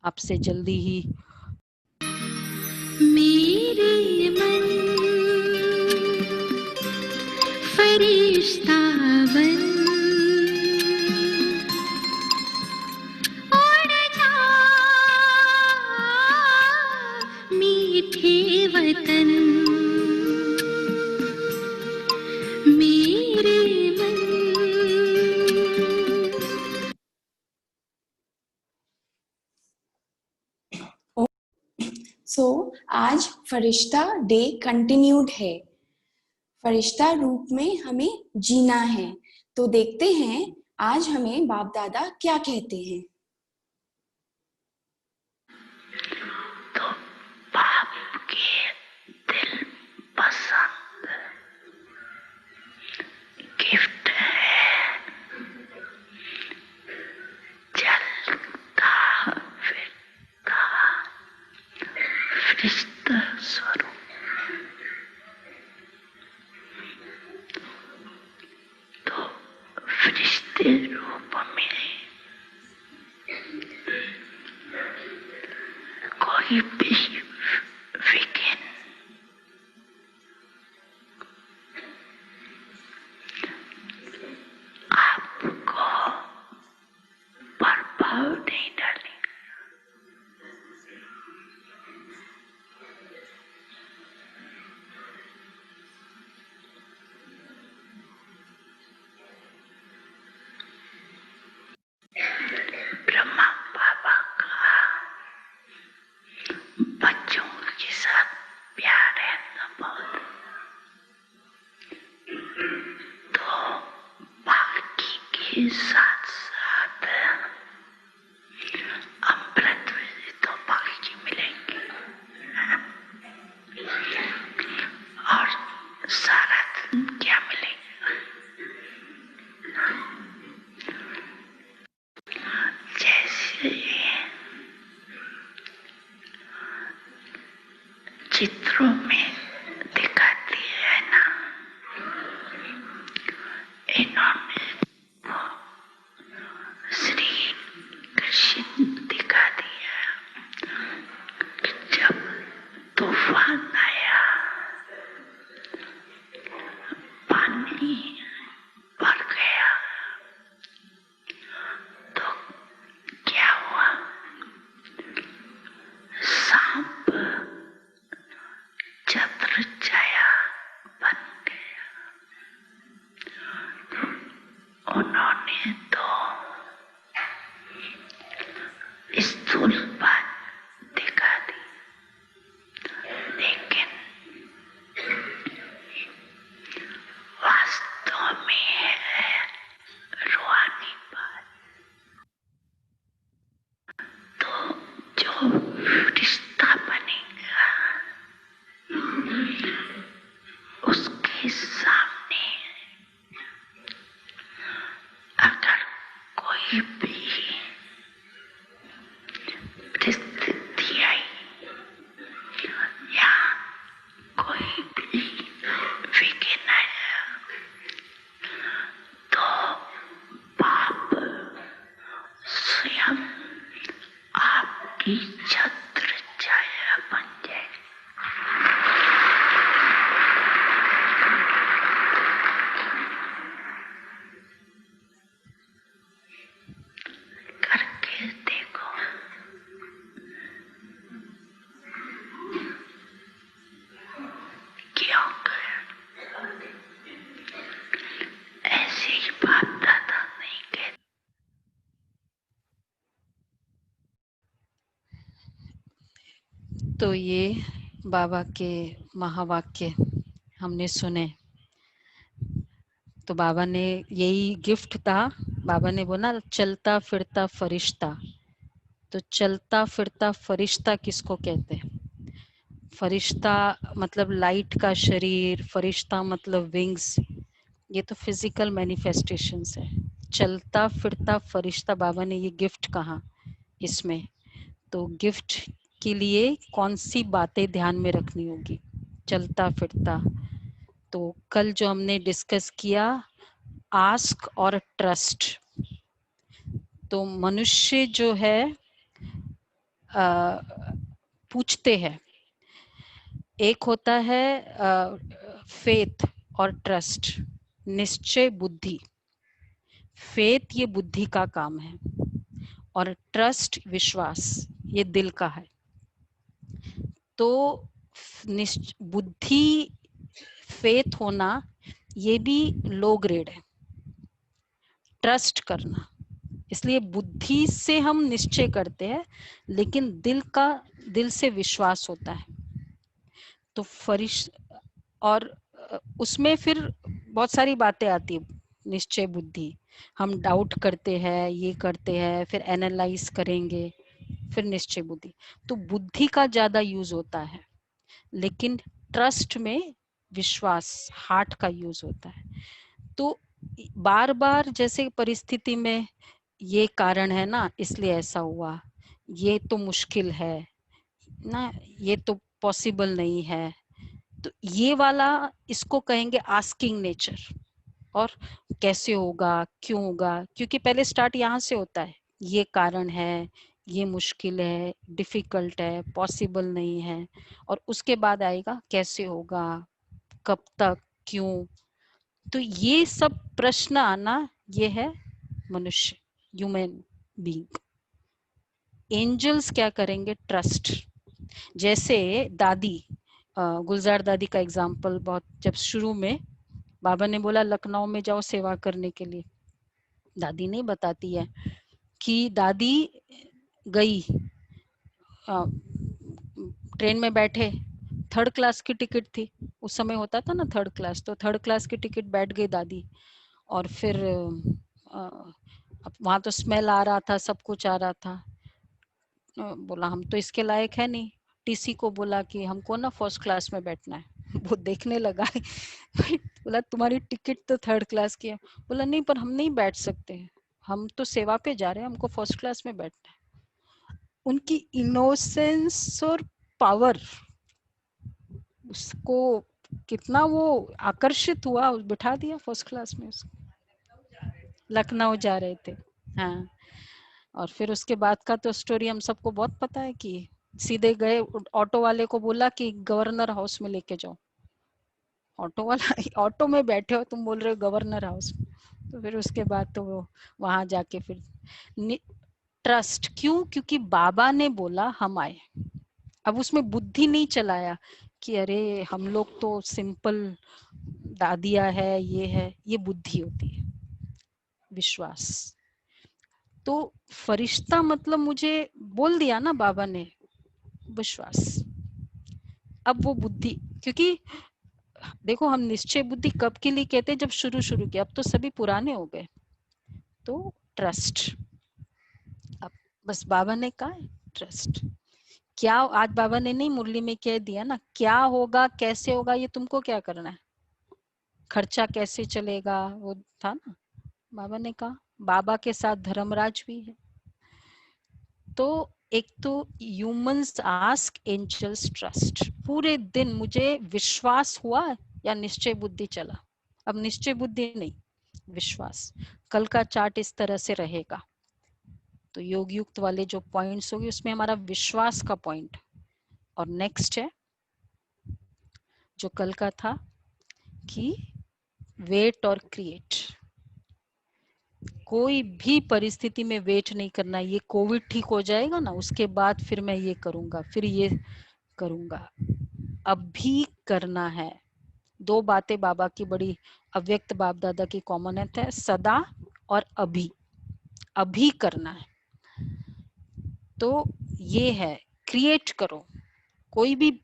आपसे जल्दी ही। मेरे मन फरिश्ता बन उड़ जा मीठे वतन, मेरे मन। आज फरिश्ता डे कंटिन्यूड है। फरिश्ता रूप में हमें जीना है। तो देखते हैं आज हमें बाप दादा क्या कहते हैं। तो बाप के दिल पसंद गिफ्ट है चलता फिरता फरिश्ता स्वरूप। तो फरिश्ते रूप में कोई भी विघ्न आपको प्रभाव नहीं डालेगा। ब्रह्मा बाबा का बच्चों के साथ प्यार है ना बहुत, तो बाकी के साथ साथ अमृत तो बाकी मिलेंगे और सारा दिन क्या मिलेगा। जैसे चित्रों में दिखाती है ना, इन्होंने श्री कृष्ण दिखा दिया कि जब तूफान आया, पानी भर गया, तो क्या हुआ, सांप छत्र छाया बन गया। उन्होंने तो स्थूल बात दिखा दी, लेकिन वास्तव में है रूहानी बात। तो जो रिश्ता बनेगा उसके सामने अगर कोई भी परिस्थिति आई या कोई भी विघ्न आया, तो बाप स्वयं आपकी छत्र छाया बन जाए। करके देखो, क्यों ऐसे ही बाप दादा नहीं कहते। तो ये बाबा के महावाक्य हमने सुने। तो बाबा ने यही गिफ्ट था। बाबा ने बोला चलता फिरता फरिश्ता। तो चलता फिरता फरिश्ता किसको कहते हैं? फरिश्ता मतलब लाइट का शरीर, फरिश्ता मतलब विंग्स। ये तो फिजिकल मैनिफेस्टेशंस है। चलता फिरता फरिश्ता बाबा ने ये गिफ्ट कहा इसमें। तो गिफ्ट के लिए कौन सी बातें ध्यान में रखनी होगी? चलता फिरता। तो कल जो हमने डिस्कस किया आस्क और ट्रस्ट। तो मनुष्य जो है पूछते हैं। एक होता है फेथ और ट्रस्ट, निश्चय बुद्धि। फेथ ये बुद्धि का काम है और ट्रस्ट विश्वास ये दिल का है। तो बुद्धि फेथ होना ये भी लो ग्रेड है, ट्रस्ट करना। इसलिए बुद्धि से हम निश्चय करते हैं, लेकिन दिल से विश्वास होता है। तो और उसमें फिर बहुत सारी बातें आती है। निश्चय बुद्धि, हम डाउट करते हैं, ये करते हैं, फिर एनालाइज करेंगे, फिर निश्चय बुद्धि। तो बुद्धि का ज्यादा यूज होता है, लेकिन ट्रस्ट में विश्वास, हार्ट का यूज होता है। तो बार बार जैसे परिस्थिति में ये कारण है ना, इसलिए ऐसा हुआ, ये तो मुश्किल है ना, ये तो पॉसिबल नहीं है, तो ये वाला इसको कहेंगे आस्किंग नेचर। और कैसे होगा, क्यों होगा, क्योंकि पहले स्टार्ट यहाँ से होता है, ये कारण है, ये मुश्किल है, डिफिकल्ट है, पॉसिबल नहीं है, और उसके बाद आएगा कैसे होगा, कब तक, क्यों। तो ये सब प्रश्न आना, ये है मनुष्य, ह्यूमन बीइंग। एंजल्स क्या करेंगे, ट्रस्ट। जैसे दादी, गुलजार दादी का एग्जाम्पल, बहुत जब शुरू में बाबा ने बोला लखनऊ में जाओ सेवा करने के लिए, दादी नहीं बताती है कि दादी गई, ट्रेन में बैठे, थर्ड क्लास की टिकट थी, उस समय होता था ना थर्ड क्लास, तो थर्ड क्लास की टिकट, बैठ गई दादी। और फिर वहां तो स्मेल आ रहा था, सब कुछ आ रहा था। बोला हम तो इसके लायक है नहीं। टीसी को बोला कि हमको ना फर्स्ट क्लास में बैठना है। वो देखने लगा। बोला तुम्हारी टिकट तो थर्ड क्लास की है। बोला नहीं, पर हम नहीं बैठ सकते, हम तो सेवा पे जा रहे हैं, हमको फर्स्ट क्लास में बैठना है। उनकी इनोसेंस और पावर, उसको कितना वो आकर्षित हुआ, बिठा दिया फर्स्ट क्लास में उसको। लखनऊ जा रहे थे, हाँ। और फिर उसके बाद का तो स्टोरी हम सबको बहुत पता है कि सीधे गए, ऑटो वाले को बोला कि गवर्नर हाउस में लेके जाओ। ऑटो वाला, ऑटो में बैठे हो तुम, बोल रहे हो गवर्नर हाउस। तो फिर उसके बाद तो वो वहां जाके फिर ट्रस्ट, क्यों, क्योंकि बाबा ने बोला हम आए। अब उसमें बुद्धि नहीं चलाया कि अरे हम लोग तो सिंपल दादिया है, ये बुद्धि होती है, विश्वास। तो फरिश्ता मतलब मुझे बोल दिया ना बाबा ने, विश्वास। अब वो बुद्धि, क्योंकि देखो हम निश्चय बुद्धि कब के लिए कहते हैं, जब शुरू शुरू किया, अब तो सभी पुराने हो गए। तो ट्रस्ट, अब बस बाबा ने कहा ट्रस्ट। क्या आज बाबा ने नहीं मुरली में कह दिया ना, क्या होगा कैसे होगा ये तुमको क्या करना है, खर्चा कैसे चलेगा, वो था ना। बाबा ने कहा, बाबा के साथ धर्मराज भी है। तो एक तो ह्यूमंस आस्क, एंजल्स ट्रस्ट। पूरे दिन मुझे विश्वास हुआ या निश्चय बुद्धि चला। अब निश्चय बुद्धि नहीं, विश्वास। कल का चार्ट इस तरह से रहेगा, तो योग युक्त वाले जो पॉइंट्स होंगे उसमें हमारा विश्वास का पॉइंट। और नेक्स्ट है जो कल का था कि वेट और क्रिएट। कोई भी परिस्थिति में वेट नहीं करना, ये कोविड ठीक हो जाएगा ना उसके बाद फिर मैं ये करूंगा, फिर ये करूंगा, अभी करना है। दो बातें बाबा की बड़ी अव्यक्त बाप दादा की कॉमन है, सदा और अभी, अभी करना है। तो ये है, क्रिएट करो। कोई भी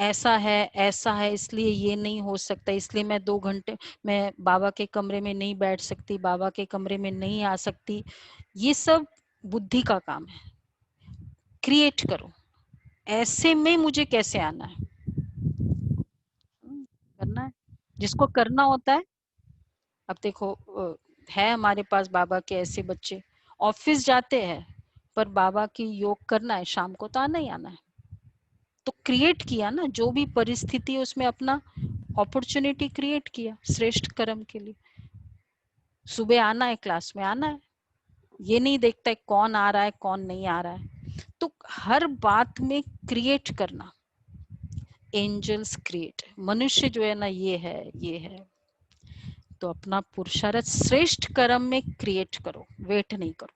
ऐसा है इसलिए ये नहीं हो सकता, इसलिए मैं 2 घंटे मैं बाबा के कमरे में नहीं बैठ सकती, बाबा के कमरे में नहीं आ सकती, ये सब बुद्धि का काम है। क्रिएट करो, ऐसे में मुझे कैसे आना है, करना है जिसको करना होता है। अब देखो है हमारे पास बाबा के ऐसे बच्चे, ऑफिस जाते हैं पर बाबा की योग करना है, शाम को तो आना ही आना है। तो क्रिएट किया ना, जो भी परिस्थिति है उसमें अपना अपॉर्चुनिटी क्रिएट किया श्रेष्ठ कर्म के लिए। सुबह आना है, क्लास में आना है, ये नहीं देखता है कौन आ रहा है कौन नहीं आ रहा है। तो हर बात में क्रिएट करना, एंजल्स क्रिएट, मनुष्य जो है ना ये है, तो अपना पुरुषार्थ श्रेष्ठ कर्म में क्रिएट करो, वेट नहीं करो।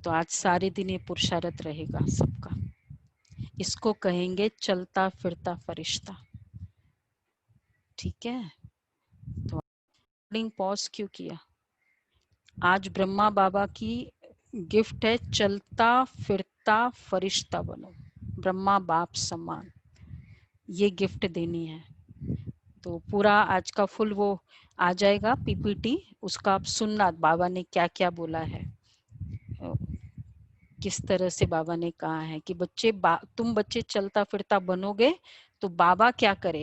तो आज सारे दिन ये पुरुषार्थ रहेगा सबका। इसको कहेंगे चलता फिरता फरिश्ता। ठीक है, तो पॉज क्यों किया? आज ब्रह्मा बाबा की गिफ्ट है, चलता फिरता फरिश्ता बनो, ब्रह्मा बाप समान, ये गिफ्ट देनी है। तो पूरा आज का फुल वो आ जाएगा पीपीटी, उसका आप सुनना बाबा ने क्या क्या बोला है, किस तरह से बाबा ने कहा है कि बच्चे तुम बच्चे चलता फिरता बनोगे तो बाबा क्या करे।